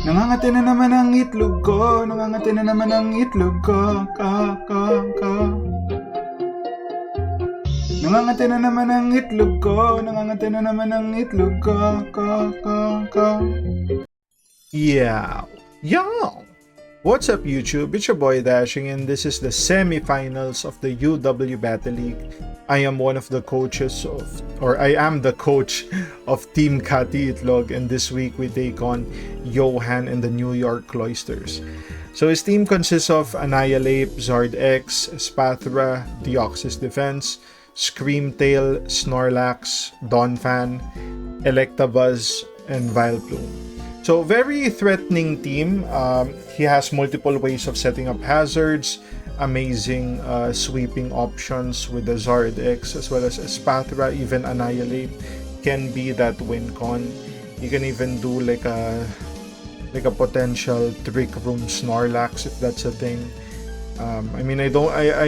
Nangangati na naman ang itlog ko, nangangati na naman ang itlog ko, ka. Nangangati na naman ang itlog ko, nangangati na naman ang itlog ko, ka. Yeah. Yo! What's up YouTube? It's your boy Dashing and this is the semi-finals of the UW Battle League. I am one of the coaches I am the coach of Team Kati Itlog, and this week we take on Johan and the New York Cloysters. So his team consists of Annihilate, Zard X, Espathra, Deoxys Defense, Screamtail, Snorlax, Donphan, Electabuzz, and Vileplume. So very threatening team. He has multiple ways of setting up hazards, amazing sweeping options with the Zard X as well as Espathra. Even Annihilate can be that win con. You can even do like a potential trick room Snorlax if that's a thing. I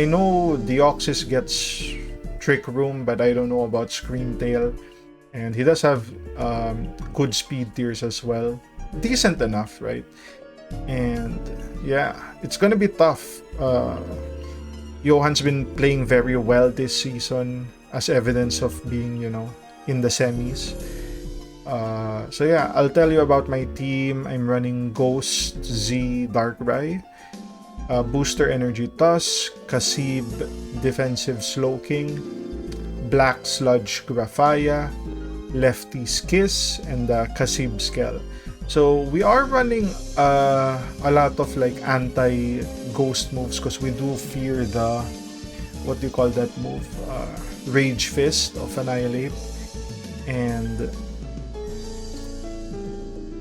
know Deoxys gets trick room, but I don't know about Screamtail. And he does have good speed tiers as well. Decent enough, right? And yeah, it's gonna be tough. Johan's been playing very well this season, as evidence of being, in the semis. So yeah, I'll tell you about my team. I'm running Ghost, Z, Darkrai, Booster Energy Tusk, Kasib, Defensive Slowking, Black Sludge Graphia, Lefty's Kiss, and Kasib Skell. So we are running a lot of like anti-ghost moves because we do fear the, what do you call that move? Rage Fist of Annihilate. And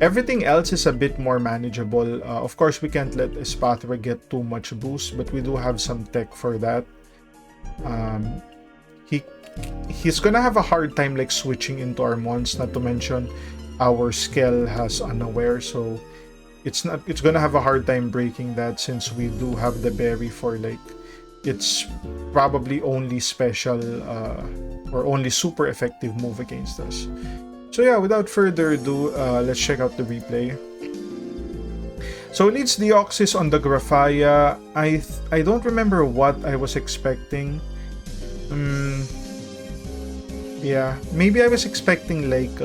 everything else is a bit more manageable. Of course, we can't let Espathra get too much boost, but we do have some tech for that. He's gonna have a hard time like switching into our mons, not to mention our Skell has Unaware, so it's gonna have a hard time breaking that since we do have the berry for like it's probably only special or only super effective move against us. So yeah, without further ado, let's check out the replay. So it needs Deoxys on the Graphia. I don't remember what I was expecting. Yeah, maybe I was expecting like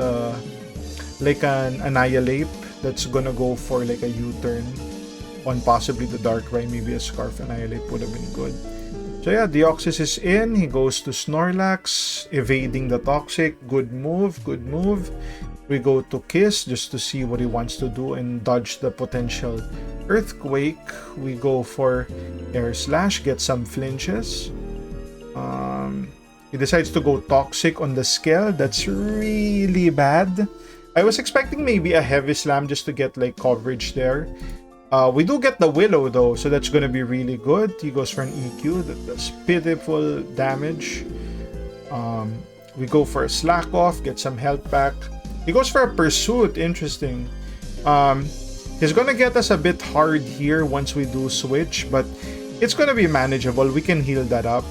an Annihilate that's gonna go for like a U-turn on possibly the Darkrai. Maybe a Scarf Annihilate would have been good. So yeah, Deoxys is in. He goes to Snorlax, evading the Toxic. Good move, good move. We go to Kiss just to see what he wants to do and dodge the potential Earthquake. We go for Air Slash, get some flinches. He decides to go Toxic on the Skell. That's really bad. I was expecting maybe a Heavy Slam just to get like coverage there. We do get the Willow though, so that's gonna be really good. He goes for an EQ. That's pitiful damage. We go for a Slack Off, get some health back. He goes for a Pursuit. Interesting. He's gonna get us a bit hard here once we do switch, but it's gonna be manageable. We can heal that up.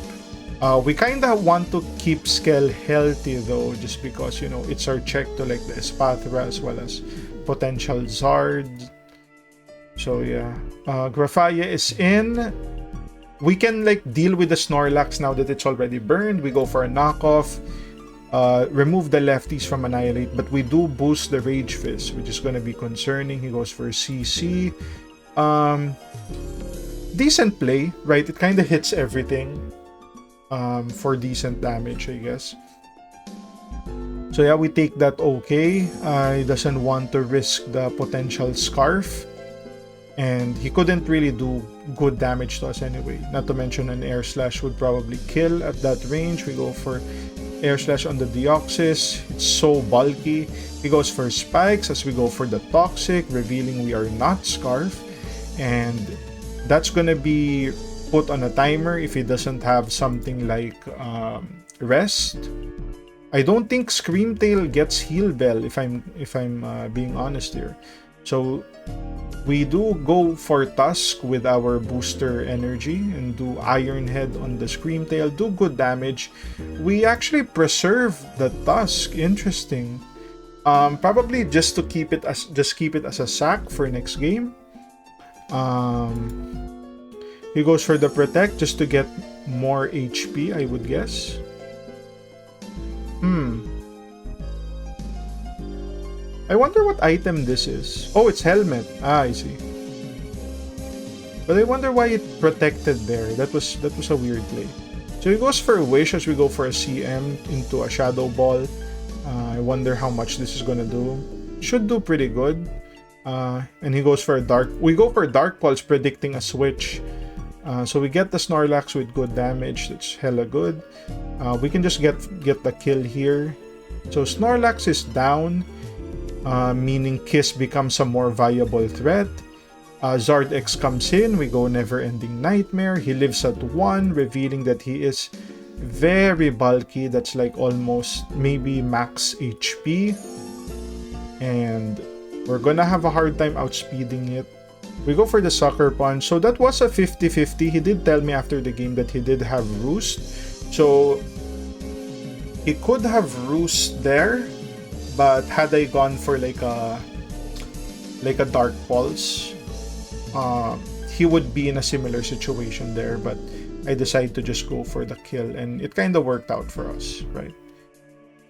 We kinda want to keep Skell healthy though, just because, it's our check to like the Espathra as well as potential Zard. So yeah, Graphia is in. We can like deal with the Snorlax now that it's already burned. We go for a knockoff, remove the lefties from Annihilate, but we do boost the Rage Fist, which is gonna be concerning. He goes for CC. Decent play, right? It kind of hits everything for decent damage, I guess. So yeah, we take that okay. He doesn't want to risk the potential Scarf. And he couldn't really do good damage to us anyway. Not to mention an Air Slash would probably kill at that range. We go for Air Slash on the Deoxys. It's so bulky. He goes for Spikes as we go for the Toxic, revealing we are not Scarf. And that's gonna be put on a timer if he doesn't have something like Rest. I don't think Screamtail gets Heal Bell if I'm being honest here. So we do go for Tusk with our booster energy and do Iron Head on the Screamtail, do good damage. We actually preserve the Tusk. Interesting. Probably just to keep it as a sack for next game. He goes for the protect just to get more HP, I would guess. I wonder what item this is. Oh, it's helmet. I see. But I wonder why it protected there. That was a weird play. So he goes for a wish as we go for a CM into a shadow ball. I wonder how much this is gonna do. Should do pretty good. And he goes for a dark. We go for dark pulse, predicting a switch. So we get the Snorlax with good damage. That's hella good. We can just get the kill here. So Snorlax is down, meaning Kiss becomes a more viable threat. Zard X comes in. We go Never Ending Nightmare. He lives at 1, revealing that he is very bulky. That's like almost maybe max HP. And we're gonna have a hard time outspeeding it. We go for the Sucker Punch. So that was a 50-50. He did tell me after the game that he did have Roost. So he could have Roost there. But had I gone for like a Dark Pulse, he would be in a similar situation there. But I decided to just go for the kill. And it kind of worked out for us, right?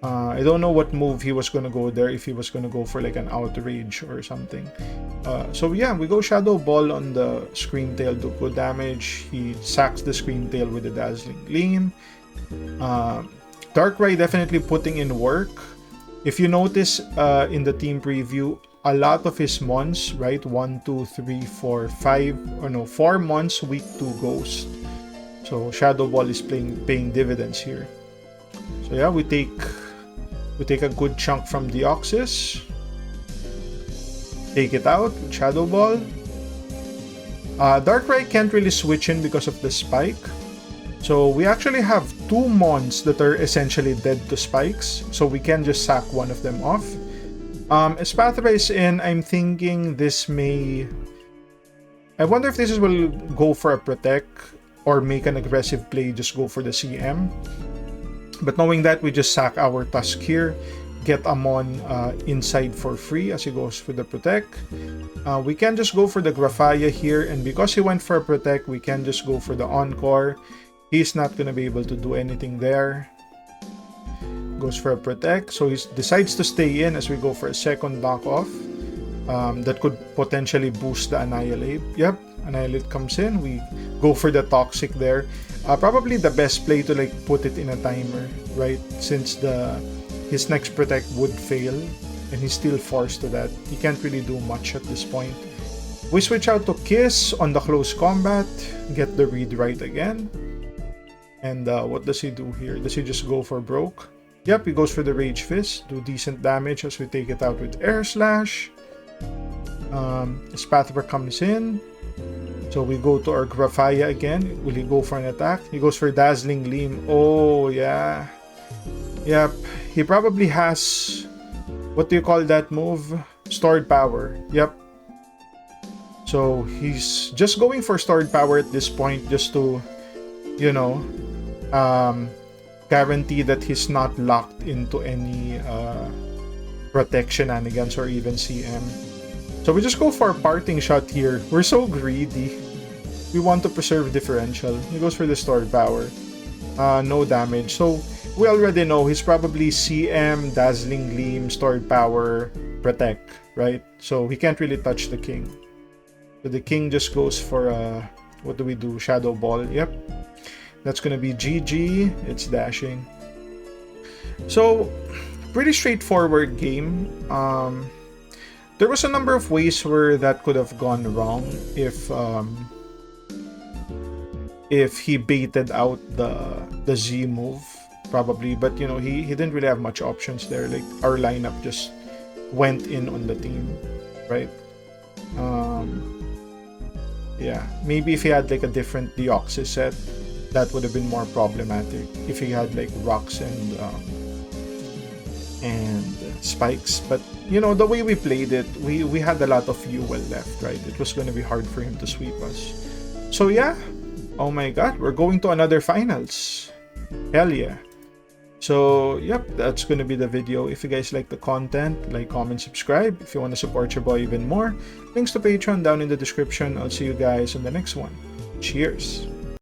I don't know what move he was gonna go there, if he was gonna go for like an outrage or something. So yeah, we go Shadow Ball on the Scream Tail, do good damage. He sacks the Scream Tail with the Dazzling Gleam. Darkrai definitely putting in work. If you notice in the team preview, a lot of his mons, right? 1, 2, 3, 4, 5, or no, 4 mons weak to Ghost. So Shadow Ball is paying dividends here. So yeah, we take a good chunk from Deoxys. Take it out with Shadow Ball. Darkrai can't really switch in because of the spike. So we actually have 2 mons that are essentially dead to spikes. So we can just sack one of them off. Espathra is in. I'm thinking this may... I wonder if this will go for a protect or make an aggressive play, just go for the CM. But knowing that, we just sack our Tusk here, get Amon inside for free as he goes for the protect. We can just go for the Graphia here, and because he went for a protect, we can just go for the Encore. He's not going to be able to do anything there. Goes for a protect, so he decides to stay in as we go for a second knockoff. That could potentially boost the Annihilate. Yep, Annihilate comes in. We go for the Toxic there. Probably the best play to like put it in a timer, right? Since his next protect would fail, and he's still forced to that. He can't really do much at this point. We switch out to Kiss on the close combat, get the read right again. And what does he do here? Does he just go for broke? Yep, he goes for the Rage Fist, do decent damage as we take it out with Air Slash. Espathra comes in. So we go to our Graphia again. Will he go for an attack? He goes for Dazzling Gleam. Oh, yeah. Yep. He probably has... What do you call that move? Stored Power. Yep. So he's just going for Stored Power at this point just to, you know, guarantee that he's not locked into any Protect shenanigans or even CM. So we just go for a Parting Shot here. We're so greedy. We want to preserve differential. He goes for the Stored Power. No damage. So we already know he's probably CM, Dazzling Gleam, Stored Power, Protect, right? So he can't really touch the King. So the King just goes for what do we do? Shadow Ball. Yep. That's gonna be GG. It's dashing. So pretty straightforward game. There was a number of ways where that could have gone wrong if he baited out the Z move, probably. But you know, he didn't really have much options there. Like our lineup just went in on the team, right? Yeah, maybe if he had like a different Deoxys set, that would have been more problematic. If he had like rocks and spikes. But you know, the way we played it, we had a lot of fuel left, right? It was going to be hard for him to sweep us. So yeah, oh my god, we're going to another finals. Hell yeah. So, yep, that's going to be the video. If you guys like the content, like, comment, subscribe. If you want to support your boy even more, links to Patreon down in the description. I'll see you guys on the next one. Cheers!